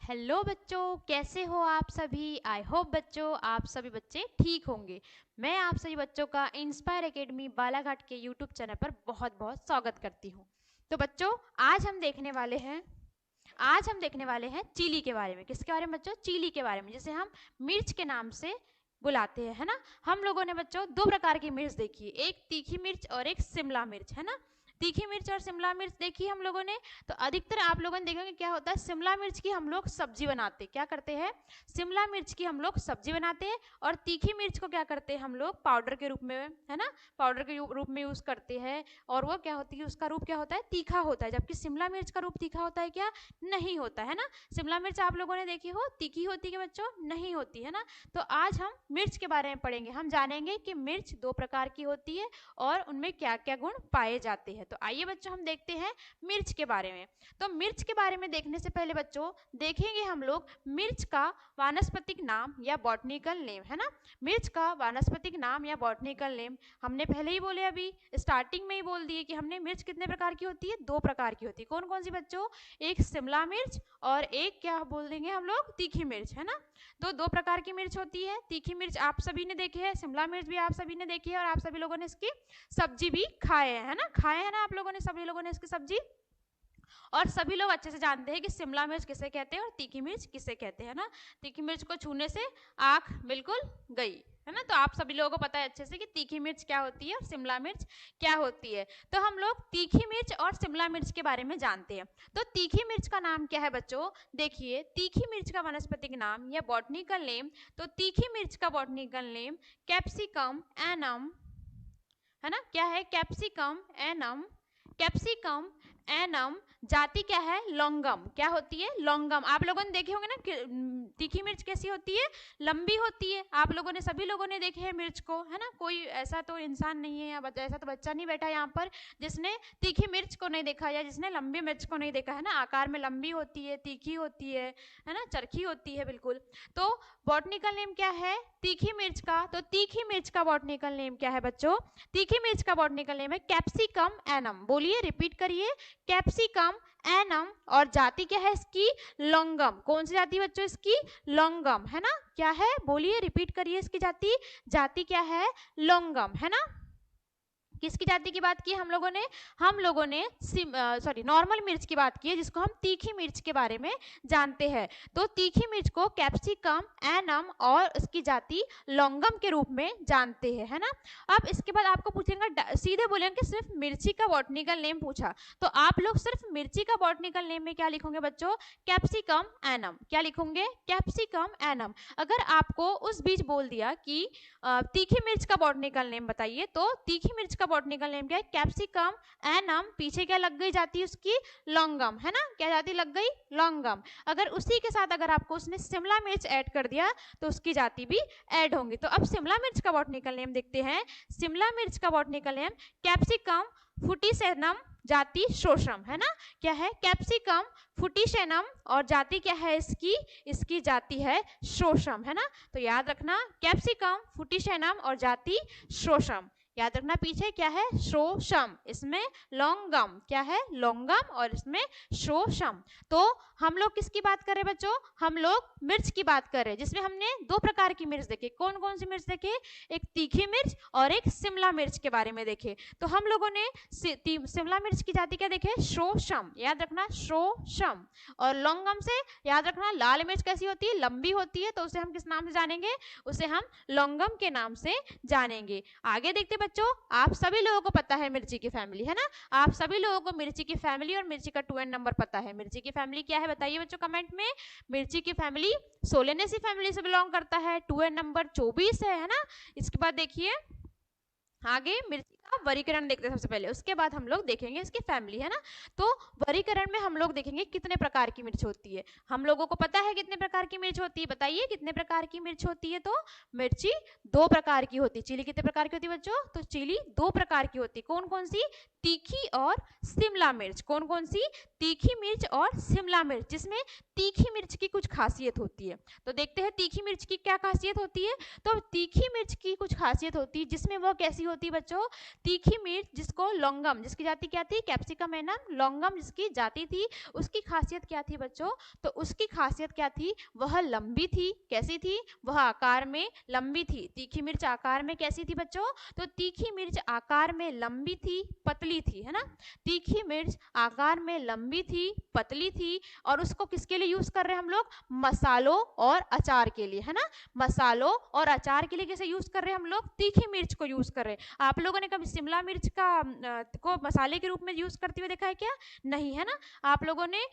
Hello बच्चों, कैसे हो आप सभी। आई होप बच्चों आप सभी बच्चे ठीक होंगे। मैं आप सभी बच्चों का इंस्पायर एकेडमी बालाघाट के यूट्यूब चैनल पर बहुत बहुत स्वागत करती हूँ। तो बच्चों आज हम देखने वाले हैं चिली के बारे में। किसके बारे में बच्चों? चिली के बारे में, जिसे हम मिर्च के नाम से बुलाते हैं, है ना। हम लोगों ने बच्चों दो प्रकार की मिर्च देखी है, एक तीखी मिर्च और एक शिमला मिर्च, है ना। तीखी मिर्च और शिमला मिर्च देखी हम लोगों ने। तो अधिकतर आप लोगों ने देखा कि क्या होता है, शिमला मिर्च की हम लोग सब्जी बनाते, क्या करते हैं, शिमला मिर्च की हम लोग सब्जी बनाते हैं। और तीखी मिर्च को क्या करते हैं हम लोग, पाउडर के रूप में, है ना, पाउडर के रूप में यूज करते हैं। और वो क्या होती है, उसका रूप क्या होता है, तीखा होता है। जबकि शिमला मिर्च का रूप तीखा होता है क्या? नहीं होता, है ना। शिमला मिर्च आप लोगों ने देखी हो, तीखी होती है बच्चों, नहीं होती, है ना। तो आज हम मिर्च के बारे में पढ़ेंगे। हम जानेंगे कि मिर्च दो प्रकार की होती है और उनमें क्या क्या गुण पाए जाते हैं। तो आइए बच्चों हम देखते हैं मिर्च के बारे में। तो मिर्च के बारे में देखने से पहले बच्चों देखेंगे हम लोग मिर्च का वानस्पतिक नाम या बॉटनिकल नेम, है ना। मिर्च का वानस्पतिक नाम या बॉटनिकल नेम हमने पहले ही बोले, अभी स्टार्टिंग में ही बोल दिए कि हमने मिर्च कितने प्रकार की होती है, दो प्रकार की होती है। कौन कौन सी बच्चों? एक शिमला मिर्च और एक क्या बोल देंगे हम लोग, तीखी मिर्च, है ना। तो दो प्रकार की मिर्च होती है। तीखी मिर्च आप सभी ने देखी है, शिमला मिर्च भी आप सभी ने देखी है, और आप सभी लोगों ने इसकी सब्जी भी खाए हैं, है ना, खाए हैं ना आप लोगों ने, सभी लोगों ने इसकी सब्जी। और सभी लोग अच्छे से जानते हैं कि शिमला मिर्च किसे कहते हैं और तीखी मिर्च किसे कहते हैं ना। तीखी मिर्च को छूने से आंख बिल्कुल गई, है ना। तो आप सभी लोगों को पता है अच्छे से कि तीखी मिर्च क्या होती है और शिमला मिर्च क्या होती है। तो हम लोग तीखी मिर्च और शिमला मिर्च के बारे में जानते हैं। तो तीखी मिर्च का नाम क्या है बच्चों? देखिए, तीखी मिर्च का वनस्पतिक नाम या बॉटनिकल नेम, तो तीखी मिर्च का बॉटनिकल नेम कैप्सिकम एनम, है ना। क्या है? Capsicum annuum. Capsicum annuum. जाति क्या है? लौंगम। क्या होती है? लौंगम। आप लोगों ने देखे होंगे ना कि तीखी मिर्च कैसी होती है, लंबी होती है। आप लोगों ने, सभी लोगों ने देखे हैं मिर्च को, है ना। कोई ऐसा तो इंसान नहीं है या ऐसा तो बच्चा नहीं बैठा यहाँ पर जिसने तीखी मिर्च को नहीं देखा या जिसने लंबी मिर्च को नहीं देखा, है ना। आकार में लंबी होती है, तीखी होती है ना, चरखी होती है बिल्कुल। तो बॉटनिकल नेम क्या है तीखी मिर्च का? तो तीखी मिर्च का बॉटनिकल नेम क्या है बच्चों? तीखी मिर्च का बॉटनिकल नेम है कैप्सिकम एनम। बोलिए, रिपीट करिए, कैप्सिकम एनम। और जाति क्या है इसकी? लौंगम। कौन सी जाति बच्चों इसकी? लौंगम, है ना। क्या है? बोलिए, रिपीट करिए इसकी जाति। जाति क्या है? लौंगम, है ना। किसकी जाति की बात की हम लोगों ने? हम लोगों ने नॉर्मल मिर्च की बात की है, जिसको हम तीखी मिर्च के बारे में जानते हैं। तो तीखी मिर्च को कैप्सिकम एनम और उसकी जाति लौंगम के रूप में जानते हैं, है ना। अब इसके बाद आपको पूछेंगे, सीधे बोलेंगे कि सिर्फ मिर्ची का बॉटनिकल नेम पूछा, तो आप लोग सिर्फ मिर्ची का बॉटनिकल नेम में क्या लिखोगे बच्चों? Capsicum annuum. क्या लिखोगे? Capsicum annuum. अगर आपको उस बीच बोल दिया कि तीखी मिर्च का बॉटनिकल नेम बताइए, तो तीखी मिर्च का बॉटनिकल नेम क्या है? Capsicum annuum. पीछे क्या लग गई जाती है उसकी? लौंगम, है ना। क्या जाति लग गई? लौंगम। अगर उसी के साथ अगर आपको उसने शिमला मिर्च ऐड कर दिया तो उसकी जाति भी ऐड होंगी। तो अब शिमला मिर्च का बॉटनिकल नेम देखते हैं। शिमला मिर्च का बॉटनिकल नेम कैप्सिकम फुटीसेनम, जाति शोषम, है ना। क्या है? कैप्सिकम फुटीसेनम और जाति क्या है इसकी? इसकी जाति है शोषम, है ना। तो याद रखना, कैप्सिकम फुटीसेनम और जाति शोषम। याद रखना, पीछे क्या है? शोषम। इसमें लौंगम। क्या है? लौंगम। और इसमें शोषम। तो हम लोग किसकी बात कर रहे हैं बच्चों? हम लोग मिर्च की बात कर रहे हैं, जिसमें हमने दो प्रकार की मिर्च देखे। कौन कौन सी मिर्च देखे? एक तीखी मिर्च और एक शिमला मिर्च के बारे में देखे। तो हम लोगों ने शिमला मिर्च की जाति क्या देखे? शोषम। याद रखना, शोषम। और लौंगम से याद रखना, लाल मिर्च कैसी होती है? लंबी होती है। तो उसे हम किस नाम से जानेंगे? उसे हम लौंगम के नाम से जानेंगे। आगे देखते बच्चों, आप सभी लोगों को पता है मिर्ची की फैमिली, है ना। आप सभी लोगों को मिर्ची की फैमिली और मिर्ची का 2n नंबर पता है। मिर्ची की फैमिली क्या है बताइए बच्चों कमेंट में। मिर्ची की फैमिली सोलेनेसी फैमिली से बिलोंग करता है। 2n नंबर 24 है ना। इसके बाद देखिए आगे मिर्ची का वर्गीकरण देखते हैं सबसे पहले, उसके बाद हम लोग देखेंगे इसकी फैमिली, है ना। तो वर्गीकरण में हम लोग देखेंगे कितने प्रकार की मिर्च होती है। हम लोगों को पता है कितने प्रकार की मिर्च होती है, बताइए कितने प्रकार की मिर्च होती है। तो मिर्ची दो प्रकार की होती है। चिली कितने प्रकार की होती है बच्चों? तो चिली दो प्रकार की होती है। कौन कौन सी? तीखी और शिमला मिर्च। कौन कौन सी? तीखी मिर्च और शिमला मिर्च, जिसमें तीखी मिर्च की कुछ खासियत होती है। तो देखते हैं तीखी मिर्च की क्या खासियत होती है। तो तीखी मिर्च की कुछ खासियत होती है, जिसमें वह कैसी होती है बच्चों? तीखी मिर्च जिसको लौंगम, जिसकी जाति क्या थी, कैप्सिकम एनम लौंगम जिसकी जाति थी, उसकी खासियत क्या थी बच्चों, तो उसकी खासियत क्या थी, वह लंबी थी। कैसी थी, वह आकार में लंबी थी। तीखी मिर्च आकार में कैसी थी बच्चों, तो तीखी मिर्च आकार में लंबी थी, पतली थी, है ना। तीखी मिर्च आकार में लंबी थी, पतली थी, और उसको किसके लिए यूज कर रहे हैं हम लोग, मसालों और अचार के लिए, है ना। मसालों और अचार के लिए कैसे यूज कर रहे हैं हम लोग, तीखी मिर्च को यूज कर रहे हैं। आप लोगों ने कभी शिमला मिर्च को मसाले के रूप में यूज करते हुए देखा है क्या, नहीं, है ना। आप लोगों ने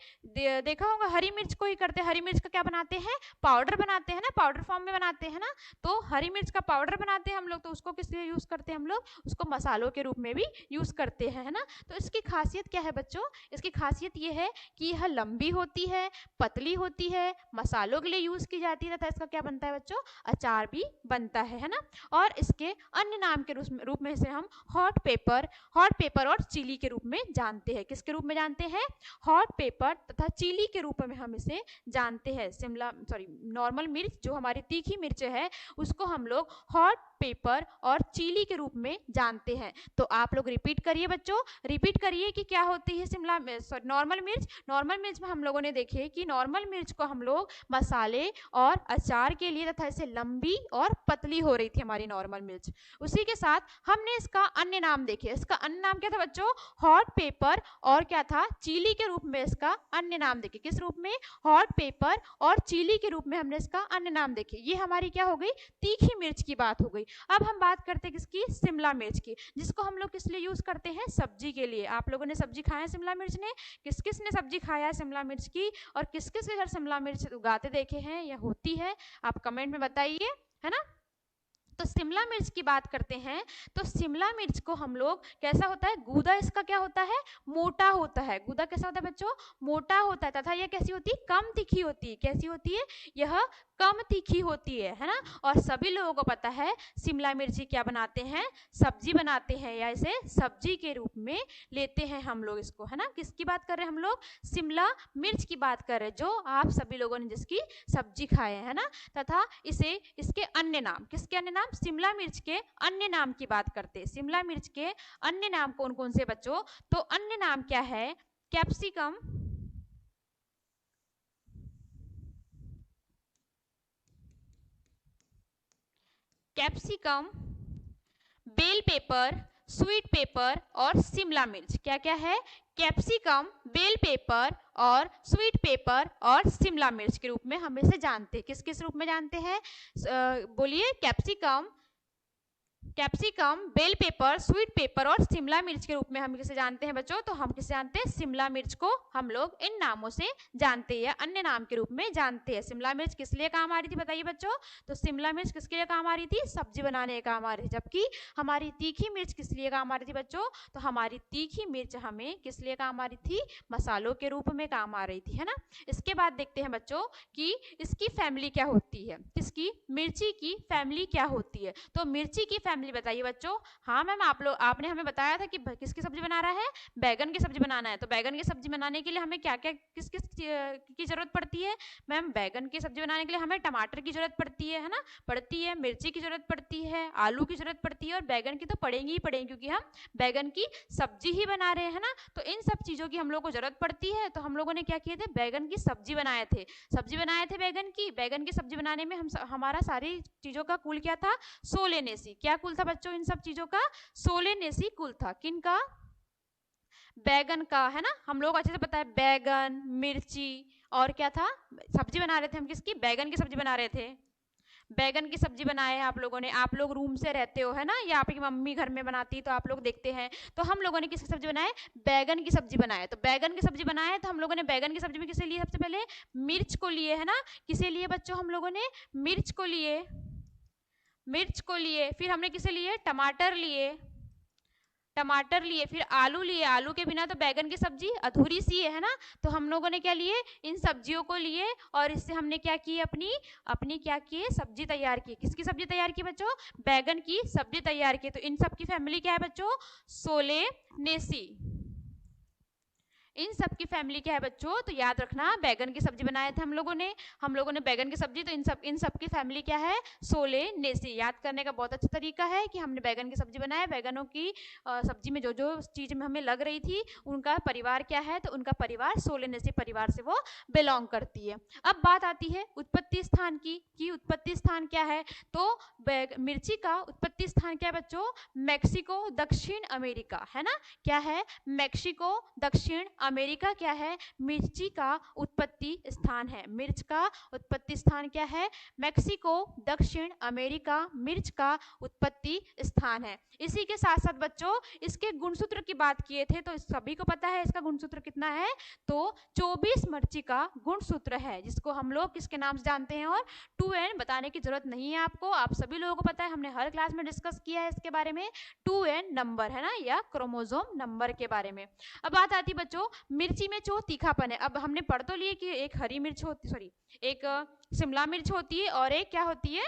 देखा होगा हरी मिर्च को ही करते हैं। हरी मिर्च का क्या बनाते हैं, पाउडर बनाते हैं ना, पाउडर फॉर्म में बनाते हैं ना। तो हरी मिर्च का पाउडर बनाते हैं हम लोग, तो उसको किस लिए यूज करते हैं हम लोग, उसको मसालों के रूप में भी यूज करते हैं, है ना। तो इसकी खासियत क्या है बच्चों, इसकी खासियत ये है कि यह लंबी होती है, पतली होती है, मसालों के लिए यूज की जाती है, तथा इसका क्या बनता है बच्चों, अचार भी बनता है ना। और इसके अन्य नाम के रूप में से हम हॉट पेपर और चिली के रूप में जानते हैं। किसके रूप में जानते हैं, हॉट पेपर तथा चिली के रूप में हम इसे जानते हैं। नॉर्मल मिर्च जो हमारी तीखी मिर्च है उसको हम लोग हॉट पेपर और चिली के रूप में जानते हैं। तो आप लोग रिपीट करिए बच्चों, रिपीट करिए कि क्या होती है नॉर्मल मिर्च। नॉर्मल मिर्च में हम लोगों ने देखे कि नॉर्मल मिर्च को हम लोग मसाले और अचार के लिए तथा इसे लंबी और पतली हो रही थी हमारी नॉर्मल मिर्च। उसी के साथ हमने इसका अन्य नाम देखे। इसका अन्य नाम क्या था बच्चों, हॉट पेपर और क्या था, चिली के रूप में इसका अन्य नाम देखे। किस रूप में, हॉट पेपर और चिली के रूप में हमने इसका अन्य नाम देखे। ये हमारी क्या हो गई, तीखी मिर्च की बात हो गई। अब हम बात करते हैं किसकी, शिमला मिर्च की, जिसको हम लोग किस लिए यूज करते हैं, सब्जी के लिए। आप लोगों ने सब्जी खाया शिमला मिर्च ने, किस किस ने सब्जी खाया है शिमला मिर्च की, और किस किस के घर शिमला मिर्च उगाते देखे हैं या होती है, आप कमेंट में बताइए, है ना। तो शिमला मिर्च की बात करते हैं, तो शिमला मिर्च को हम लोग कैसा होता है, गूदा इसका क्या होता है, मोटा होता है। गूदा कैसा होता है बच्चों, मोटा होता है, तथा यह कैसी होती है, कम तीखी होती है। कैसी होती है, यह कम तीखी होती है ना। और सभी लोगों को पता है शिमला मिर्ची क्या बनाते हैं, सब्जी बनाते हैं, या इसे सब्जी के रूप में लेते हैं हम लोग इसको, है ना। किसकी बात कर रहे हैं हम लोग, शिमला मिर्च की बात कर रहे हैं, जो आप सभी लोगों ने जिसकी सब्जी खाए है ना। तथा इसे इसके अन्य नाम, किसके अन्य नाम, शिमला मिर्च के अन्य नाम की बात करते हैं। शिमला मिर्च के अन्य नाम कौन कौन से बच्चों, तो अन्य नाम क्या है, capsicum, capsicum, bell pepper, sweet pepper और शिमला मिर्च। क्या क्या है, कैप्सिकम, बेल पेपर और स्वीट पेपर और शिमला मिर्च के रूप में हम इसे जानते हैं। किस किस रूप में जानते हैं, बोलिए, capsicum, bell pepper, sweet pepper और शिमला मिर्च के रूप में हम किसे जानते हैं बच्चों, तो हम किसे जानते हैं, शिमला मिर्च को हम लोग इन नामों से जानते हैं, अन्य नाम के रूप में जानते हैं। शिमला मिर्च किस लिए काम आ रही थी बताइए बच्चों, तो शिमला मिर्च किसके लिए काम आ रही थी, सब्जी बनाने के काम आ रही थी। जबकि हमारी तीखी मिर्च किस लिए काम आ रही थी बच्चों, तो हमारी तीखी मिर्च हमें किस लिए काम आ रही थी, मसालों के रूप में काम आ रही थी, है ना। इसके बाद देखते हैं बच्चों कि इसकी फैमिली क्या होती है, किसकी, मिर्ची की फैमिली क्या होती है। तो मिर्ची की फैमिली बताइए बच्चों। हाँ मैम, आपने हमें बताया था कि किसकी सब्जी बना रहा है, बैगन की सब्जी बनाना है। तो बैगन की सब्जी बनाने के लिए हमें क्या क्या किस किस की जरूरत पड़ती है, मैम बैगन की सब्जी बनाने के लिए हमें टमाटर की जरूरत पड़ती है ना, पड़ती है, मिर्ची की जरूरत पड़ती है, आलू की जरूरत पड़ती है, और बैगन की तो पड़ेंगी ही पड़ेंगी, क्योंकि हम बैगन की सब्जी ही बना रहे हैं ना। तो इन सब चीजों की हम लोग को जरूरत पड़ती है। तो हम लोगों ने क्या किए थे, बैगन की सब्जी बनाए थे, बैगन की सब्जी बनाने में हमारा सारी चीजों का कुल क्या था, 16 नेसी। क्या कुल था बच्चों इन सब चीजों का, 16 नेसी कुल था। किन का, बैगन का, है ना। हम लोग अच्छे से पता है, बैगन, मिर्ची और क्या था, सब्जी बना रहे थे हम, किसकी, बैगन की सब्जी बना रहे थे। बैगन की सब्जी बनाए हैं आप लोगों ने, आप लोग रूम से रहते हो, है ना, या आपकी मम्मी घर में बनाती तो आप लोग देखते हैं। तो हम लोगों ने किसकी सब्जी बनाए, बैगन की सब्जी बनाए। तो बैगन की सब्जी बनाए तो हम लोगों ने बैगन की सब्जी में किसे लिए, सबसे पहले मिर्च को लिए, है ना। किसे लिए बच्चों, हम लोगों ने मिर्च को लिए, फिर हमने किसे लिए, टमाटर लिए, फिर आलू लिए। आलू के बिना तो बैगन की सब्जी अधूरी सी है ना। तो हम लोगों ने क्या लिए, इन सब्जियों को लिए, और इससे हमने क्या की, अपनी क्या की, सब्जी तैयार की। किसकी सब्जी तैयार की बच्चों, बैगन की सब्जी तैयार की। तो इन सब की फैमिली क्या है बच्चों, सोलेनेसी। इन सब की फैमिली क्या है बच्चों, तो याद रखना बैगन की सब्जी बनाए थे हम लोगों ने बैगन की सब्जी, तो इन सब की फैमिली क्या है, सोलेनेसी। याद करने का बहुत अच्छा तरीका है कि हमने बैगन की सब्जी बनाया, बैगनों की सब्जी में जो जो चीज में हमें लग रही थी उनका परिवार क्या है, तो उनका परिवार सोलेनेसी परिवार से वो बिलोंग करती है। अब बात आती है उत्पत्ति स्थान की, कि उत्पत्ति स्थान क्या है, तो मिर्ची का उत्पत्ति स्थान क्या है बच्चों, मैक्सिको दक्षिण अमेरिका, है ना। क्या है, मैक्सिको दक्षिण अमेरिका क्या है, मिर्ची का उत्पत्ति स्थान है। मिर्च का उत्पत्ति स्थान क्या है, मैक्सिको दक्षिण अमेरिका मिर्च का उत्पत्ति स्थान है। इसी के साथ साथ बच्चों इसके गुणसूत्र की बात किए थे, तो सभी को पता है इसका गुणसूत्र कितना है, तो 24 मिर्ची का गुणसूत्र है, जिसको हम लोग किसके नाम से जानते हैं, और 2n बताने की जरूरत नहीं है आपको, आप सभी लोगों को पता है, हमने हर क्लास में डिस्कस किया है इसके बारे में, 2n नंबर है ना, या क्रोमोसोम नंबर के बारे में। अब बात आती है बच्चों मिर्ची में जो तीखापन है, अब हमने पढ़ तो लिए कि एक हरी मिर्च होती, सॉरी एक शिमला मिर्च होती है और एक क्या होती है,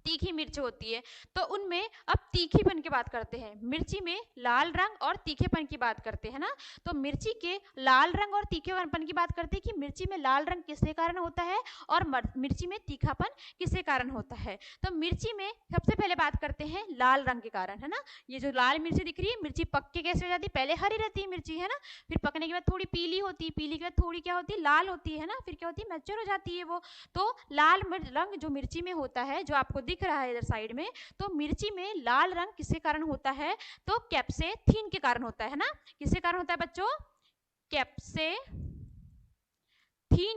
तीखी मिर्च होती है। तो उनमें अब तीखीपन की बात करते हैं, मिर्ची में लाल रंग और तीखेपन की बात करते हैं ना। तो मिर्ची के लाल रंग और तीखेपन की बात करते हैं कि मिर्ची में लाल रंग किसके कारण होता है और मिर्ची में तीखापन किसके कारण होता है। तो मिर्ची में सबसे पहले बात करते हैं लाल रंग के कारण, है ना। ये जो लाल मिर्ची दिख रही है, मिर्ची पक के कैसे हो जाती है, पहले हरी रहती है मिर्ची, है ना, फिर पकने के बाद थोड़ी पीली होती है, पीली के बाद थोड़ी क्या होती है, लाल होती है ना, फिर क्या होती है, मैच्योर हो जाती है वो। तो लाल रंग जो मिर्ची में होता है, जो आपको दिख रहा है इधर साइड में, तो मिर्ची में लाल रंग किसके कारण होता है, तो कैप्सेथीन के कारण होता है ना। किसके कारण होता है बच्चों, कैप्सेथीन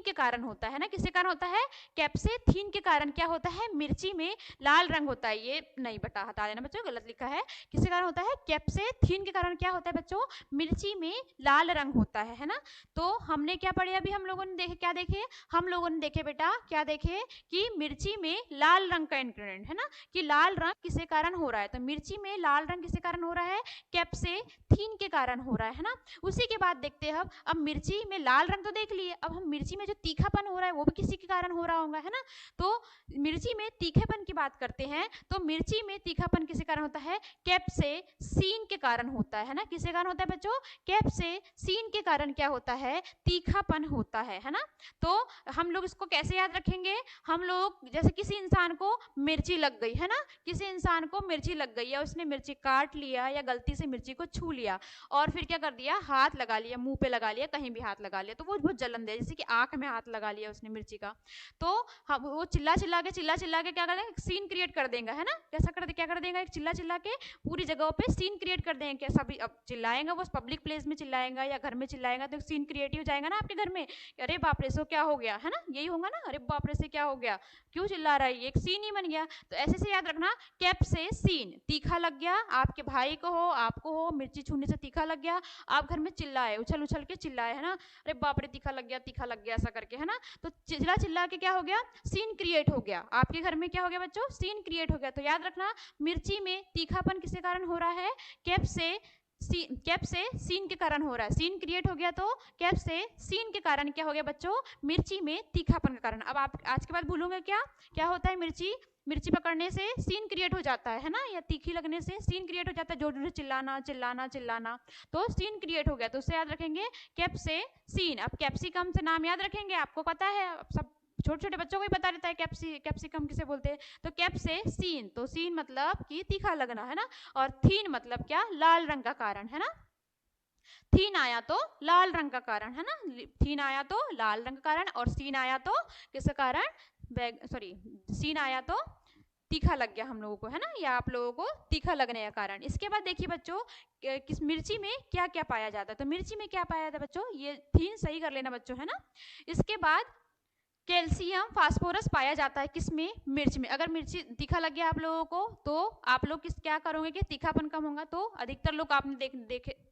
के कारण होता है ना। किसके कारण होता है, कैप्सेथीन के कारण क्या होता है, मिर्ची में लाल रंग होता है। ये नहीं बता हटा देना बच्चों, गलत लिखा है। किसके कारण होता है, कैप्सेथीन के कारण क्या होता है बच्चों, मिर्ची में लाल रंग होता है ना। तो हमने क्या पढ़े अभी, हम लोगों ने देखे, क्या देखे, हम लोगों ने देखे बेटा, क्या देखे कि मिर्ची में लाल रंग का इंग्रेडिएंट है ना, कि लाल रंग किसके कारण हो रहा है, तो मिर्ची में लाल रंग किसके कारण हो रहा है, कैप्सेथीन के कारण हो रहा है ना। उसी के बाद देखते हैं अब मिर्ची में लाल रंग तो देख लिए, अब हम मिर्ची में जो तीखापन हो रहा है वो भी किसी के कारण हो रहा होगा, है ना। तो मिर्ची में तीखेपन की बात करते हैं, तो मिर्ची में तीखापन किसके कारण होता है, कैप्सेसिन के कारण होता है ना। किसके कारण होता है बच्चों, कैप्सेसिन के कारण क्या होता है, तीखापन होता है ना। तो हम लोग इसको कैसे याद रखेंगे, हम लोग जैसे किसी इंसान को मिर्ची लग गई है ना, किसी इंसान को मिर्ची लग गई या उसने मिर्ची काट लिया या गलती से मिर्ची को छू लिया और फिर क्या कर दिया, हाथ लगा लिया, मुंह पे लगा लिया, कहीं भी हाथ लगा लिया, तो वो बहुत जलन दे, जैसे कि आंख में हाथ लगा लिया उसने मिर्ची का, तो हम वो चिल्ला चिल्ला के क्या करेंगे, सीन क्रिएट कर देंगे, है ना। कैसा कर क्या कर देंगे, एक चिल्ला चिल्ला के पूरी जगहों पे सीन क्रिएट कर देंगे। कैसा भी अब चिल्लाएंगा वो पब्लिक प्लेस में चिल्लाएंगा या घर में चिल्लाएंगा, तो सीन क्रिएट हो जाएगा ना आपके घर में, अरे बाप रे सो क्या हो गया, है ना, यही होगा ना, अरे बाप रे से क्या हो गया, क्यों चिल्ला रहा है, एक सीन ही बन गया। तो ऐसे से याद रखना, कैप्सेसिन तीखा लग गया, आपके भाई को हो आपको हो, मिर्ची छूने से तीखा लग गया, आप घर में चिल्लाए, उछल उछल के चिल्लाए, है ना, अरे बाप रे तीखा लग गया ऐसा करके, है ना। तो चिल्ला चिल्ला के क्या हो गया, सीन क्रिएट हो गया, आपके घर में क्या हो गया बच्चों, सीन क्रिएट हो गया। तो याद रखना मिर्ची में तीखापन किसके कारण हो रहा है, कैप्सेसिन के कारण हो रहा है, सीन क्रिएट हो गया, तो कैप्सेसिन के कारण क्या हो गया बच्चों, मिर्ची में तीखापन के कारण। अब आप आज के बाद भूलोगे क्या होता है, मिर्ची पकड़ने से सीन क्रिएट हो जाता है ना, या तीखी लगने से सीन क्रिएट हो जाता है, जोर जोर से चिल्लाना चिल्लाना चिल्लाना, तो सीन क्रिएट हो गया। तो उससे याद रखेंगे कैप्सेसिन। अब कैप्सिकम से नाम याद रखेंगे, आपको पता है, सब छोटे छोटे बच्चों को ही बता देता है कैप्सिकम किसे बोलते हैं, तो कैप्सेसिन, तो सीन मतलब कि तीखा लगना, है ना, और थीन मतलब क्या, लाल रंग का कारण, है ना। थीन आया तो लाल रंग का कारण, है ना, थीन आया तो लाल रंग का कारण, और सीन आया तो किसका कारण, सीन आया तो तीखा लग गया हम लोगों को, है ना, या आप लोगों को तीखा लगने का कारण। इसके बाद देखिए बच्चों किस मिर्ची में क्या क्या पाया जाता है, तो मिर्ची में क्या पाया जाता है बच्चों, ये थीन सही कर लेना बच्चों, है ना। इसके बाद कैल्शियम फास्फोरस पाया जाता है किसमें, मिर्च में। अगर मिर्ची तीखा लग गया आप लोगों को, तो आप लोग क्या करोगे कि तीखापन कम होगा, तो अधिकतर लोग आपने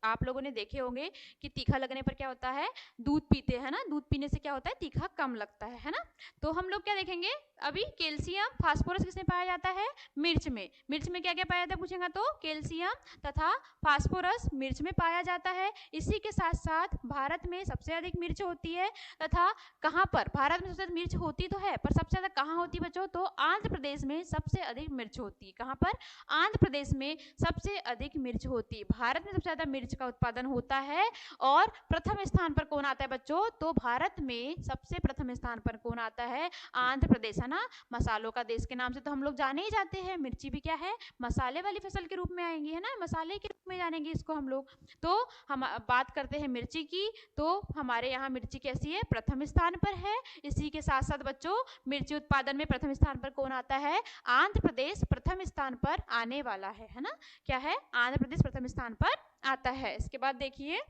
आप लोगों ने देखे होंगे कि तीखा लगने पर क्या होता है, दूध पीते हैं ना, दूध पीने से क्या होता है, तीखा कम लगता है ना। तो हम लोग क्या देखेंगे अभी, कैल्शियम फास्फोरस किसमें पाया जाता है, मिर्च में। मिर्च में क्या क्या पाया जाता है पूछेगा, तो कैल्शियम तथा फास्फोरस मिर्च में पाया जाता है। इसी के साथ साथ भारत में सबसे अधिक मिर्च होती है, तथा कहाँ पर, भारत में सबसे ज्यादा मिर्च होती तो है, पर सबसे ज्यादा कहाँ होती है बच्चों? तो आंध्र प्रदेश में सबसे अधिक मिर्च होती है। कहाँ पर? आंध्र प्रदेश में सबसे अधिक मिर्च होती है। भारत में सबसे ज्यादा मिर्च का उत्पादन होता है। और प्रथम स्थान पर कौन आता है बच्चों? तो भारत में सबसे प्रथम स्थान पर कौन आता है? आंध्र प्रदेश, है ना। मसालों का देश के नाम से तो हम लोग जाने ही जाते हैं। मिर्ची भी क्या है? मसाले वाली फसल के रूप में आएंगी, है ना, मसाले के रूप में जानेंगे इसको हम लोग। तो हम बात करते हैं मिर्ची की, तो हमारे यहाँ मिर्ची कैसी है? प्रथम स्थान पर है। इसी के साथ साथ बच्चों मिर्ची उत्पादन में प्रथम स्थान पर कौन आता है? आंध्र प्रदेश प्रथम स्थान पर आने वाला है ना। क्या है? आंध्र प्रदेश प्रथम स्थान पर आता है। इसके बाद देखिए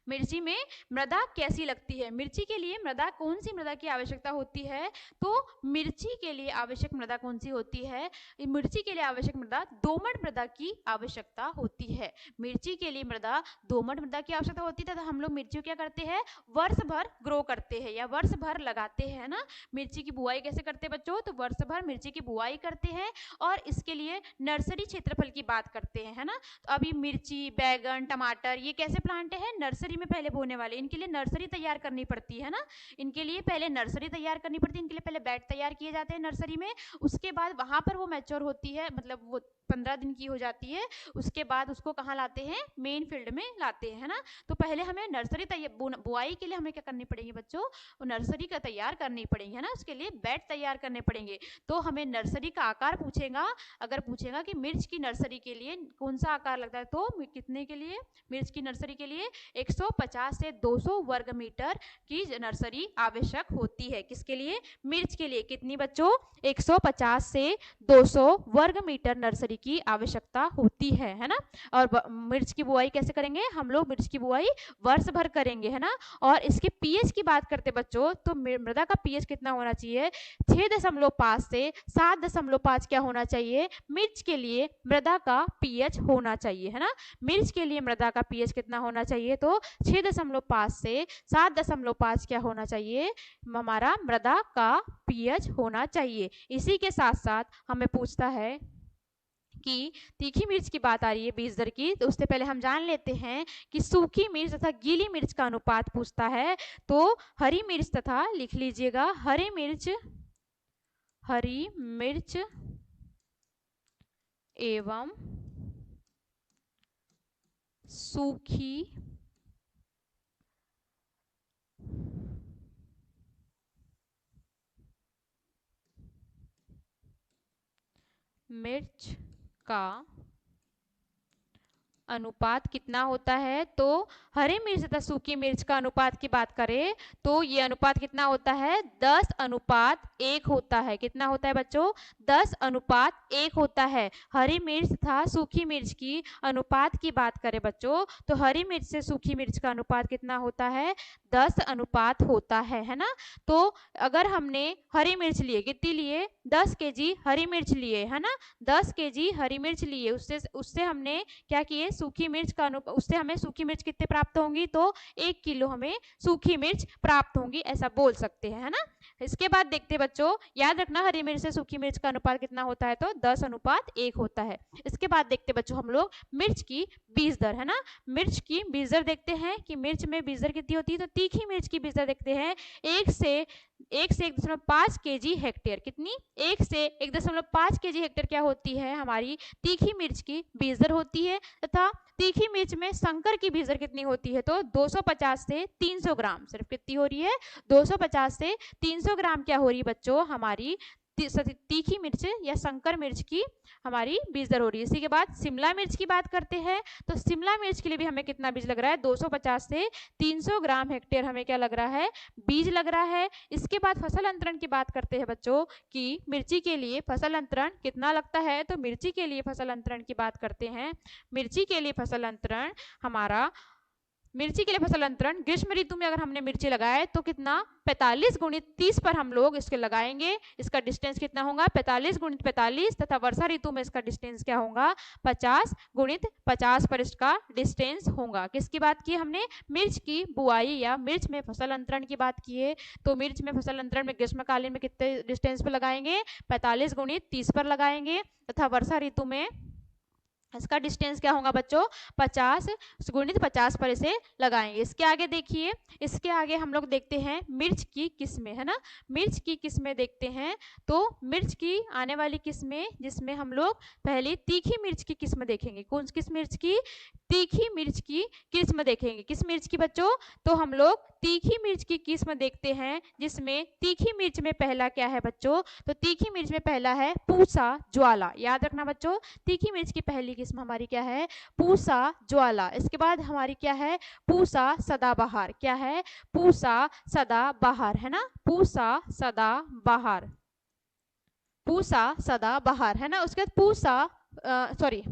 मिर्ची में मृदा कैसी लगती है। मिर्ची के लिए मृदा, कौन सी मृदा की आवश्यकता होती है? तो मिर्ची के लिए आवश्यक मृदा कौन सी होती है? मिर्ची के लिए आवश्यक मृदा दोमट मृदा की आवश्यकता होती है। मिर्ची के लिए मृदा दोमट मृदा की आवश्यकता होती है। तथा हम लोग मिर्ची क्या करते हैं? वर्ष भर ग्रो करते हैं या वर्ष भर लगाते हैं ना। मिर्ची की बुआई कैसे करते हैं बच्चों? तो वर्ष भर मिर्ची की बुआई करते हैं और इसके लिए नर्सरी क्षेत्रफल की बात करते हैं, है ना। तो अभी मिर्ची, बैगन, टमाटर ये कैसे प्लांट है? नर्सरी में पहले बोने वाले। इनके लिए नर्सरी तैयार करनी पड़ती है ना। इनके लिए पहले नर्सरी तैयार करनी पड़ती है। इनके लिए पहले बेड तैयार किए जाते हैं नर्सरी में। उसके बाद वहां पर वो मैच्योर होती है, मतलब वो 15 दिन की हो जाती है। उसके बाद उसको कहाँ लाते हैं? मेन फील्ड में लाते हैं, है ना। तो पहले हमें नर्सरी बुआई के लिए हमें क्या करनी पड़ेगी बच्चों? वो नर्सरी का तैयार करनी पड़ेगी, है ना। उसके लिए बेड तैयार करने पड़ेंगे। तो हमें नर्सरी का आकार पूछेगा। अगर पूछेगा कि मिर्च की नर्सरी के लिए कौन सा आकार लगता है, तो कितने के लिए? मिर्च की नर्सरी के लिए 150 से 200 वर्ग मीटर की नर्सरी आवश्यक होती है। किसके लिए? मिर्च के लिए। कितनी बच्चों? 150 से 200 वर्ग मीटर नर्सरी की आवश्यकता होती है ना। और मिर्च की बुआई कैसे करेंगे हम लोग? मिर्च की बुआई वर्ष भर करेंगे, है ना। और इसके पीएच की बात करते बच्चों, तो मृदा का पीएच कितना होना चाहिए? 6.5 से 7.5 क्या होना चाहिए? मिर्च के लिए मृदा का पीएच होना चाहिए, है ना। मिर्च के लिए मृदा का पीएच कितना होना चाहिए? तो 6.5 से 7.5 क्या होना चाहिए? हमारा मृदा का पीएच होना चाहिए। इसी के साथ साथ हमें पूछता है कि तीखी मिर्च की बात आ रही है बीज दर की, तो उससे पहले हम जान लेते हैं कि सूखी मिर्च तथा गीली मिर्च का अनुपात पूछता है। तो हरी मिर्च तथा, लिख लीजिएगा, हरी मिर्च एवं सूखी मिर्च का अनुपात कितना होता है? तो हरी मिर्च तथा सूखी मिर्च का अनुपात की बात करें तो ये अनुपात कितना होता है? 10:1 होता है। कितना होता है बच्चों? 10:1 होता है। हरी मिर्च तथा सूखी मिर्च की अनुपात की बात करें बच्चों, तो हरी मिर्च से सूखी मिर्च का अनुपात कितना होता है? 10 होता है ना। तो अगर हमने हरी मिर्च लिए, कितनी लिए? 10 kg हरी मिर्च लिए, है ना। 10 kg हरी मिर्च लिए, उससे हमने क्या किए? सूखी मिर्च का उससे हमें सूखी मिर्च कितने प्राप्त होंगी? तो 1 किलो हमें सूखी मिर्च प्राप्त होंगी, ऐसा बोल सकते हैं, है ना। इसके बाद देखते बच्चों, याद रखना हरी मिर्च से सूखी मिर्च का अनुपात कितना होता है? तो 10:1 होता है। इसके बाद देखते बच्चों हम लोग मिर्च की बीज दर, है ना। मिर्च की बीज दर देखते हैं कि मिर्च में बीज दर कितनी होती है। तो तीखी मिर्च की बीज दर देखते हैं 1 से 1.5 kg हेक्टेयर। कितनी? 1 से 1.5 kg हेक्टेयर क्या होती है? हमारी तीखी मिर्च की बीज दर होती है। तथा तीखी मिर्च में संकर की बीज दर कितनी होती है? तो 250 से 300 ग्राम। सिर्फ कितनी हो रही है? 250 से 300 ग्राम क्या हो रही है बच्चों? हमारी तीखी मिर्च या संकर मिर्च की हमारी बीज दर हो रही है। इसी के बाद शिमला मिर्च की बात करते हैं, तो शिमला मिर्च के लिए भी हमें कितना बीज लग रहा है? 250 से 300 ग्राम हेक्टेयर हमें क्या लग रहा है? बीज लग रहा है। इसके बाद फसल अंतरण की बात करते हैं बच्चों कि मिर्ची के लिए फसल अंतरण कितना लगता है। तो मिर्ची के लिए फसल अंतरण की बात करते हैं। मिर्ची के लिए फसल अंतरण हमारा, मिर्ची के लिए फसल अंतरण ग्रीष्म ऋतु में अगर हमने मिर्ची लगाए तो कितना? 45 × 30 पर हम लोग इसके लगाएंगे। इसका डिस्टेंस कितना होगा? 45 × 45। तथा वर्षा ऋतु में इसका डिस्टेंस क्या होगा? 50 × 50 पर इसका डिस्टेंस होगा। किसकी बात की हमने? मिर्च की बुआई या मिर्च में फसल अंतरण की बात की है। तो मिर्च में फसल अंतरण में ग्रीष्मकालीन में कितने डिस्टेंस पर लगाएंगे? 45 × 30 पर लगाएंगे। तथा वर्षा ऋतु में इसका डिस्टेंस क्या होगा बच्चों, 50 गुणित 50 पर इसे लगाएंगे। इसके आगे देखिए, इसके आगे हम लोग देखते हैं मिर्च की किस्में, है ना, मिर्च की किस्में देखते हैं। तो मिर्च की आने वाली किस्में, जिसमें हम लोग पहले तीखी मिर्च की किस्म देखेंगे। कौन किस मिर्च की, तीखी मिर्च की किस्म देखेंगे। किस मिर्च की बच्चों, तो हम लोग तीखी मिर्च की किस्म देखते हैं, जिसमें तीखी मिर्च में पहला क्या है बच्चों, तो तीखी मिर्च में पहला है पूसा ज्वाला। याद रखना बच्चों, तीखी मिर्च की पहली किस्म हमारी क्या है, पूसा ज्वाला। इसके बाद हमारी क्या है, पूसा सदाबहार। क्या है, पूसा सदाबहार, है ना, पूसा सदाबहार, पूसा सदाबहार, है ना। उसके बाद पूसा सॉरी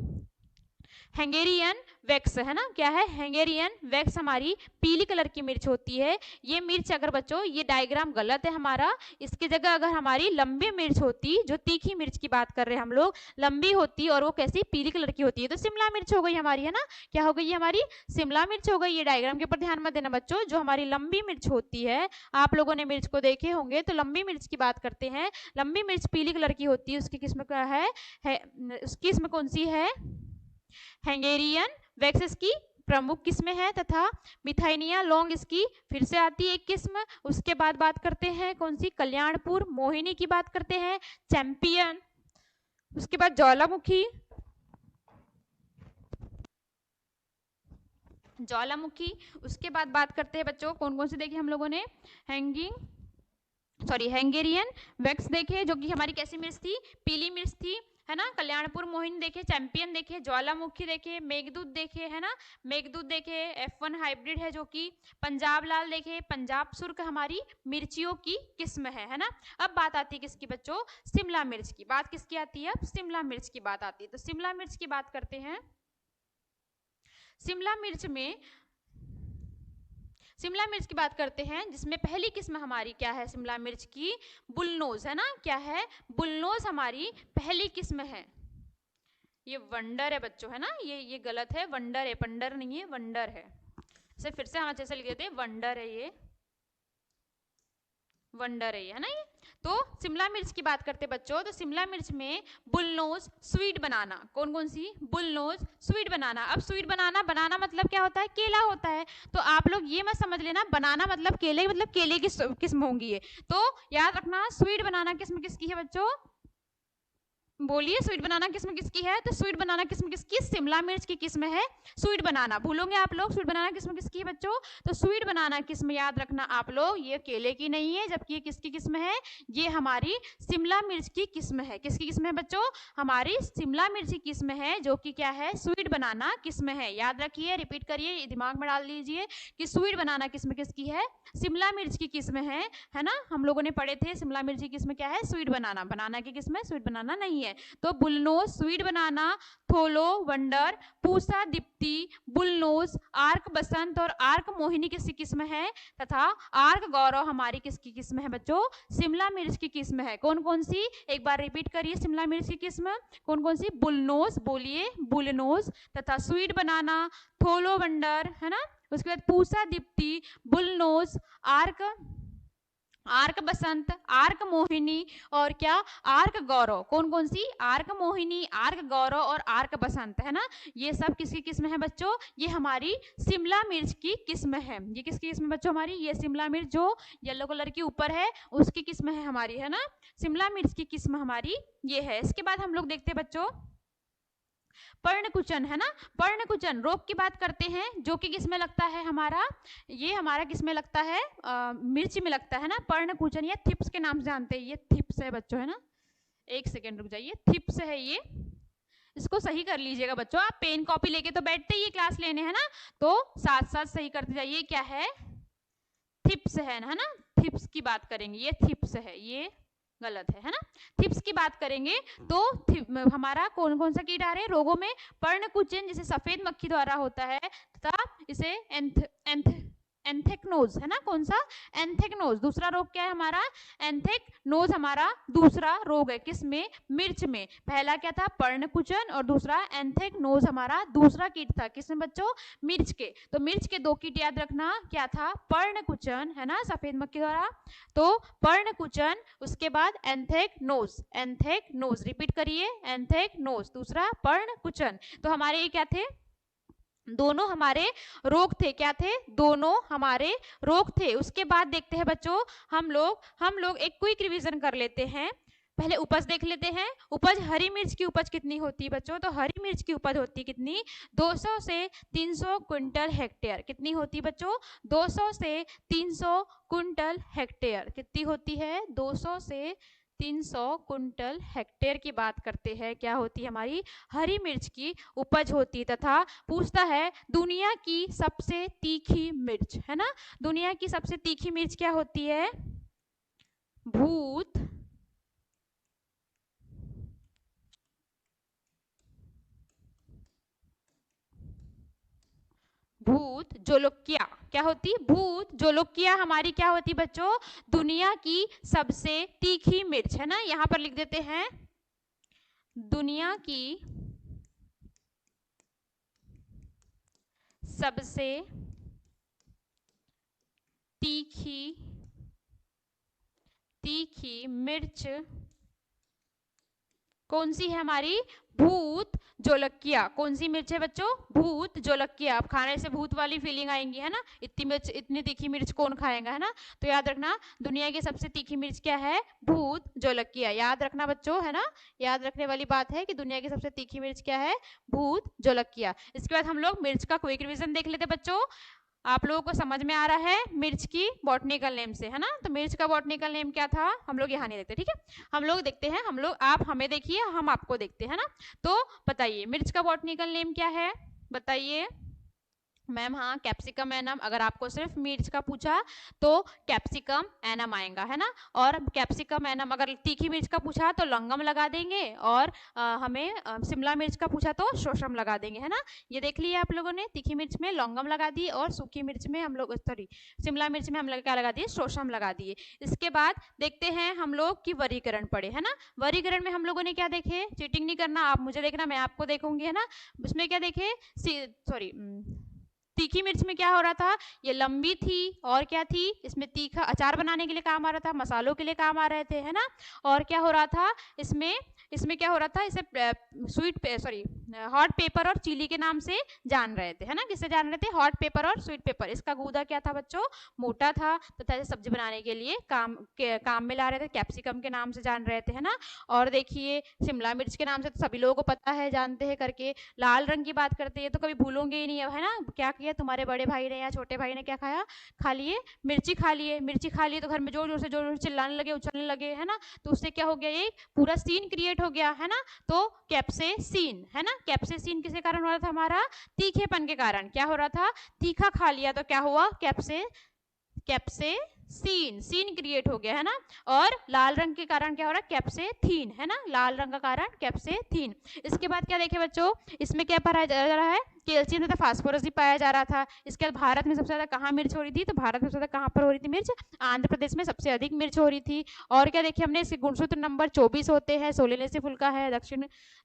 हैंगेरियन वैक्स, है ना, क्या है, हैंगेरियन वैक्स हमारी पीली कलर की मिर्च होती है। ये मिर्च अगर बच्चों, ये डायग्राम गलत है हमारा, इसकी जगह अगर हमारी लंबी मिर्च होती, जो तीखी मिर्च की बात कर रहे हैं हम लोग, लंबी होती और वो कैसी पीली कलर की होती है, तो शिमला मिर्च हो गई हमारी, है ना, क्या हो गई हमारी, शिमला मिर्च हो गई। ये डायग्राम के ऊपर ध्यान मत देना बच्चों, जो हमारी लंबी मिर्च होती है, आप लोगों ने मिर्च को देखे होंगे, तो लंबी मिर्च की बात करते हैं। लंबी मिर्च पीली कलर की होती है, उसकी किस्म क्या है, उसकी किस्म कौन सी है, हैंगेरियन वैक्स इसकी प्रमुख किस्में है, तथा मिथाइनिया लौंग इसकी फिर से आती है एक किस्म। उसके बाद बात करते हैं कौन सी, कल्याणपुर मोहिनी की बात करते हैं, चैंपियन, उसके बाद ज्वालामुखी, ज्वालामुखी। उसके बाद बात करते हैं बच्चों कौन कौन से देखे हम लोगों ने, हैंगेरियन वैक्स देखे, जो कि हमारी कैसी मिर्च थी, पीली मिर्च थी, है ना। कल्याणपुर मोहिनी देखे, चैंपियन देखे, ज्वालामुखी देखे, मेघदूत देखे, है ना, मेघदूत देखे, F1 हाइब्रिड है जो कि, पंजाब लाल देखे, पंजाब सुर्ख हमारी मिर्चियों की किस्म है ना। अब बात आती है किसकी बच्चों, शिमला मिर्च की। बात किसकी आती है, अब शिमला मिर्च की बात आती है। तो शिमला मिर्च की बात करते हैं। शिमला मिर्च में, शिमला मिर्च की बात करते हैं, जिसमें पहली किस्म हमारी क्या है शिमला मिर्च की, बुलनोज, है ना, क्या है, बुलनोज हमारी पहली किस्म है। ये वंडर है बच्चों, है ना, ये गलत है, वंडर है, पंडर नहीं है, वंडर है। इसे फिर से हम अच्छे से लिख देते हैं, वंडर है ये, वंडर है ना ये। तो शिमला मिर्च की बात करते बच्चों, तो शिमला मिर्च में बुलनोज स्वीट बनाना, कौन कौन सी, बुलनोज स्वीट बनाना। अब स्वीट बनाना, बनाना मतलब क्या होता है, केला होता है। तो आप लोग ये मत समझ लेना बनाना मतलब केले, मतलब केले की किस्म होंगी ये। तो याद रखना, स्वीट बनाना किस्म किसकी है बच्चों, बोलिए, स्वीट बनाना किस्म किसकी है, तो स्वीट बनाना किस्म किसकी, शिमला मिर्च की किस्म है स्वीट बनाना। भूलोगे आप लोग, स्वीट बनाना किस्म किसकी है बच्चों, तो स्वीट बनाना किस्म याद रखना आप लोग, ये केले की नहीं है, जबकि ये किसकी किस्म है, ये हमारी शिमला मिर्च की किस्म है। किसकी किस्म है बच्चों, हमारी शिमला मिर्च की किस्म है, जो कि क्या है, स्वीट बनाना किस्म है। याद रखिए, रिपीट करिए, दिमाग में डाल लीजिए कि स्वीट बनाना किस्म किसकी है, शिमला मिर्च की किस्म है ना। हम लोगों ने पढ़े थे शिमला मिर्च की किस्म क्या है, स्वीट बनाना, बनाना की किस्म है, स्वीट बनाना नहीं है। तो बुलनोज स्वीट बनाना, थोलो वंडर, पूसा दीप्ति, बुलनोज, आर्क बसंत और आर्क मोहिनी किसकी किस्म है, तथा आर्क गौरव हमारी किसकी किस्म है बच्चों, शिमला मिर्च की किस्म है। कौन कौन सी, एक बार रिपीट करिए, शिमला मिर्च की किस्म कौन कौन सी, बुलनोज, बोलिए, बुलनोज, तथा स्वीट बनाना, थोलो वंडर, है ना। उसके बाद पूसा दीप्ति, बुलनोज, आर्क बसंत, आर्क मोहिनी और क्या, आर्क गौरव। कौन कौन सी, आर्क मोहिनी, आर्क गौरव और आर्क बसंत, है ना। ये सब किसकी किस्म है बच्चों, ये हमारी शिमला मिर्च की किस्म है। ये किसकी किस्म बच्चों हमारी, ये शिमला मिर्च जो येलो कलर की ऊपर है उसकी किस्म है हमारी, है ना, शिमला मिर्च की किस्म हमारी ये है। इसके बाद हम लोग देखते हैं बच्चों पर्णकुचन, है ना, पर्णकुचन रोग की बात करते हैं, जो कि किसमें लगता है हमारा, ये हमारा किसमें लगता है, मिर्च में लगता है ना। पर्णकुचन या थिप्स के नाम से जानते हैं, ये थिप्स है बच्चों, है ना, एक सेकेंड रुक जाइए, थिप्स है ये, इसको सही कर लीजिएगा बच्चों, आप पेन कॉपी लेके तो बैठते ही क्लास लेने, है ना, तो साथ साथ सही करते जाइए, क्या है, थिप्स है ना, थिप्स की बात करेंगे, ये थिप्स है, ये गलत है ना। थिप्स की बात करेंगे तो हमारा कौन कौन सा कीट आ रहे हैं रोगों में, पर्णकुचन जैसे सफेद मक्खी द्वारा होता है, तथा इसे एंथ्रेक्नोज है ना, कौन सा, एंथ्रेक्नोज। दूसरा रोग क्या है हमारा, एंथ्रेक्नोज हमारा दूसरा रोग है, किसमें, मिर्च में। पहला क्या था, पर्णकुचन, और दूसरा एंथ्रेक्नोज हमारा दूसरा कीट था, किसमें बच्चों, मिर्च के। तो मिर्च के दो कीट याद रखना, क्या था, पर्णकुचन है ना, सफेद मक्खी द्वारा, तो पर्णकुचन, उसके बाद एंथ्रेक्नोज, एंथ्रेक्नोज, रिपीट करिए, एंथ्रेक्नोज, दूसरा पर्णकुचन। तो हमारे ये क्या थे, दोनों हमारे रोग थे, क्या थे, दोनों हमारे रोग थे। उसके बाद देखते हैं बच्चों, हम लोग एक क्विक रिवीजन कर लेते हैं। पहले उपज देख लेते हैं। उपज, हरी मिर्च की उपज कितनी होती है बच्चों, तो हरी मिर्च की उपज होती है कितनी, 200 से 300 क्विंटल हेक्टेयर। कितनी होती है बच्चों, 200 से 300 क्विंटल हेक्टेयर। कितनी होती है, 200 से 300 क्विंटल हेक्टेयर की बात करते हैं, क्या होती है हमारी हरी मिर्च की उपज होती। तथा पूछता है दुनिया की सबसे तीखी मिर्च, है ना, दुनिया की सबसे तीखी मिर्च क्या होती है, भूत भूत जोलोकिया। क्या होती, भूत जोलोकिया हमारी क्या होती बच्चों, दुनिया की सबसे तीखी मिर्च, है ना। यहां पर लिख देते हैं, दुनिया की सबसे तीखी तीखी मिर्च कौन सी है हमारी, भूत जोलकिया। कौन सी मिर्च है बच्चों, भूत जोलकिया। अब खाने से भूत वाली फीलिंग आएंगी, है ना, इतनी मिर्च, इतनी तीखी मिर्च कौन खाएगा, है ना। तो याद रखना, दुनिया की सबसे तीखी मिर्च क्या है, भूत जोलकिया। याद रखना बच्चों, है ना, याद रखने वाली बात है कि दुनिया की सबसे तीखी मिर्च क्या है, भूत जोलकिया। इसके बाद हम लोग मिर्च का क्विक रिवीजन देख लेते बच्चों। आप लोगों को समझ में आ रहा है मिर्च की बॉटनिकल नेम से, है ना। तो मिर्च का बॉटनिकल नेम क्या था, हम लोग यहाँ नहीं देखते, ठीक है, हम लोग देखते हैं, हम लोग, आप हमें देखिए, हम आपको देखते हैं ना। तो बताइए मिर्च का बॉटनिकल नेम क्या है, बताइए मैम। हाँ, कैप्सिकम एनम। अगर आपको सिर्फ मिर्च का पूछा तो कैप्सिकम एनम आएगा, है ना। और कैप्सिकम एनम, अगर तीखी मिर्च का पूछा तो लंगम लगा देंगे, और हमें शिमला मिर्च का पूछा तो शोषम लगा देंगे, है ना। ये देख लिया आप लोगों ने, तीखी मिर्च में लौंगम लगा दी, और सूखी मिर्च में हम लोग, सॉरी, शिमला मिर्च में हम लोग क्या लगा दिए, शोषम लगा दिए। इसके बाद देखते हैं हम लोग की वर्गीकरण पढ़े, है ना। वर्गीकरण में हम लोगों ने क्या देखे, चीटिंग नहीं करना, आप मुझे देखना, मैं आपको देखूंगी, है ना। उसमें क्या देखे, सॉरी, तीखी मिर्च में क्या हो रहा था, ये लंबी थी, और क्या थी, इसमें तीखा अचार बनाने के लिए काम आ रहा था, मसालों के लिए काम आ रहे थे, है ना। और क्या हो रहा था इसमें, इसमें क्या हो रहा था, इसे स्वीट सॉरी हॉट पेपर और चिली के नाम से जान रहे थे, है ना। किससे जान रहे थे, हॉट पेपर और स्वीट पेपर। इसका गूदा क्या था बच्चों, मोटा था, तथा इसे सब्जी बनाने के लिए काम में ला रहे थे। कैप्सिकम के नाम से जान रहे थे, है ना। और देखिए शिमला मिर्च के नाम से तो सभी लोगों को पता है, जानते हैं करके। लाल रंग की बात करते हैं तो कभी भूलोगे ही नहीं, है ना। क्या किया तुम्हारे बड़े भाई ने या छोटे भाई ने, क्या खाया, खा लिए, मिर्ची खा लिए, मिर्ची खा लिए तो घर में जोर जोर से चिल्लाने लगे, उछलने लगे, है ना। तो उससे क्या हो गया, एक पूरा सीन क्रिएट हो गया, है ना। तो कैप्सेसीन, है ना, कैप्सेसीन किसके कारण हो रहा था, हमारा तीखेपन के कारण। क्या हो रहा था, तीखा खा लिया तो क्या हुआ, कैप्से सीन क्रिएट हो गया, है ना। और लाल रंग के कारण क्या हो रहा है, कैप्सेथीन, है ना, लाल रंग का कारण कैप्सेथीन। इसके बाद क्या देखे बच्चों, इसमें क्या पाया जा रहा है, कैल्शियम तथा फास्फोरस भी पाया जा रहा था। इसके बाद भारत में सबसे ज्यादा कहाँ मिर्च हो रही थी, तो भारत में सबसे ज्यादा कहाँ पर हो रही थी मिर्च, आंध्र प्रदेश में सबसे अधिक मिर्च हो रही थी। और क्या देखिए हमने, इसके गुणसूत्र नंबर 24 होते हैं, सोलेनेसी फुल्का है,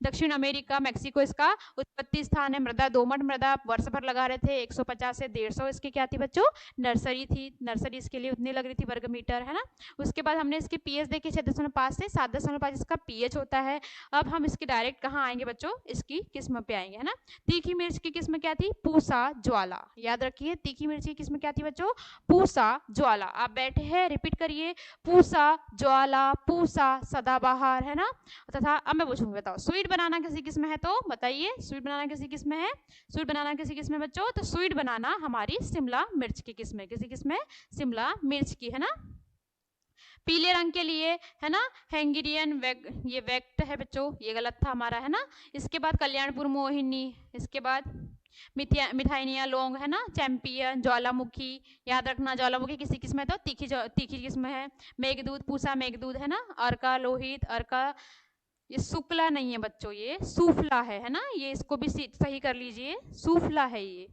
दक्षिण अमेरिका, मेक्सिको इसका उत्पत्ति स्थान है। मृदा दोमट मृदा, वर्ष भर लगा रहे थे, 150 से 150 इसकी क्या थी बच्चों, नर्सरी थी, नर्सरी इसके लिए उतनी लग रही थी वर्ग मीटर, है ना। उसके बाद हमने इसकी पीएच देखी 6.5 से 7.5 इसका पीएच होता है। अब हम इसके डायरेक्ट कहाँ आएंगे बच्चों, इसकी किस्म पे आएंगे, है ना। तीखी मिर्च की किस्म क्या थी, पूसा ज्वाला। याद रखिए तीखी मिर्च की किस्म क्या थी बच्चों, पूसा ज्वाला। आप बैठे हैं, रिपीट करिए, पूसा ज्वाला, पूसा सदाबहार, है ना। तथा अब मैं पूछूंगी, बताओ स्वीट बनाना किसी किस्म है, तो बताइए स्वीट बनाना किसी किस्म है, स्वीट बनाना किसी किस्म है बच्चों, तो स्वीट बनाना हमारी शिमला मिर्च की किस्म है, किसी किस्म है, शिमला मिर्च की, है ना। पीले रंग के लिए, है ना, हैंगेरियन ये वेक्ट है बच्चों, ये गलत था हमारा, है ना। इसके बाद कल्याणपुर मोहिनी, इसके बाद मिठाइनिया लौंग, है ना, चैंपियन, ज्वालामुखी। याद रखना ज्वालामुखी किसी किस्म है, तो तीखी किस्म है। मेघदूत, पूसा मेघदूत, है ना। अर्का लोहित, अर्का, ये शुक्ला नहीं है बच्चों, ये सूफला है ना, ये इसको भी सही कर लीजिए, सूफला है ये।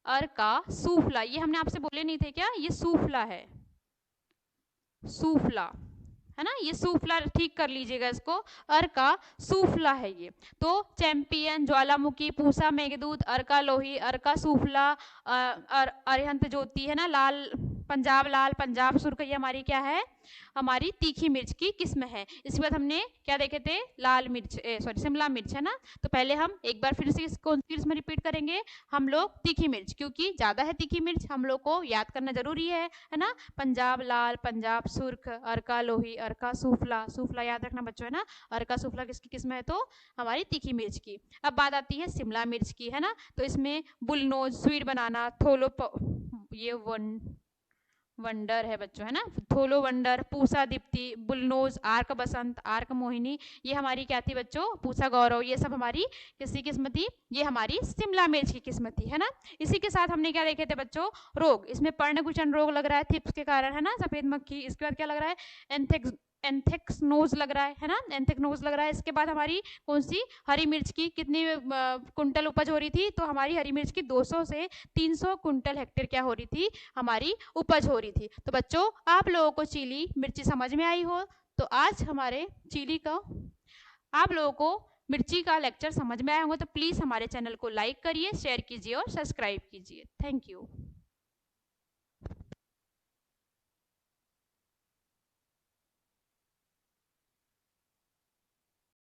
अर का सूफला, ये हमने आपसे बोले नहीं थे क्या, ये सूफला है, सूफला है ना, ये सूफला ठीक कर लीजिएगा इसको, अर का सूफला है ये। तो चैंपियन, ज्वालामुखी, पूसा, मेघदूत, अर्का लोही, अर्का सूफला, अरिहंत ज्योति है ना, लाल पंजाब सुर्ख, ये हमारी क्या है, हमारी तीखी मिर्च की किस्म है। इसके बाद हमने क्या देखे थे, लाल मिर्च, सॉरी शिमला मिर्च है ना। तो पहले हम एक बार फिर से कौन सी किस्म रिपीट करेंगे, हम लोग तीखी मिर्च, क्योंकि ज्यादा है तीखी मिर्च, हम लोग को याद करना जरूरी है ना। पंजाब लाल, पंजाब सुर्ख, अर्का लोही, अर्का सूफला, सूफला याद रखना बच्चों है ना। अर्का सूफला किसकी किस्म है, तो हमारी तीखी मिर्च की। अब बात आती है शिमला मिर्च की, है ना। तो इसमें बुलनोज, स्वीट बनाना, थोलो, ये वंडर है बच्चों है ना, थोलो वंडर, पूसा दीप्ति, बुलनोज, आर्क बसंत, आर्क मोहिनी, ये हमारी क्या थी बच्चों, पूसा गौरव, ये सब हमारी किसकी किस्म थी, ये हमारी शिमला मिर्च की किस्म थी, है ना। इसी के साथ हमने क्या देखे थे बच्चों, रोग, इसमें पर्णकुचन रोग लग रहा है थिप्स के कारण, है ना, सफेद मक्खी। इसके बाद क्या लग रहा है, एंथेक्सनोज लग रहा है ना, एंथेक्नोज लग रहा है। इसके बाद हमारी कौन सी, हरी मिर्च की कितनी कुंटल उपज हो रही थी, तो हमारी हरी मिर्च की 200 से 300 कुंटल हेक्टेयर क्या हो रही थी, हमारी उपज हो रही थी। तो बच्चों आप लोगों को चिली मिर्ची समझ में आई हो, तो आज हमारे चिली का, आप लोगों को मिर्ची का लेक्चर समझ में आया होगा, तो प्लीज़ हमारे चैनल को लाइक करिए, शेयर कीजिए और सब्सक्राइब कीजिए। Thank you.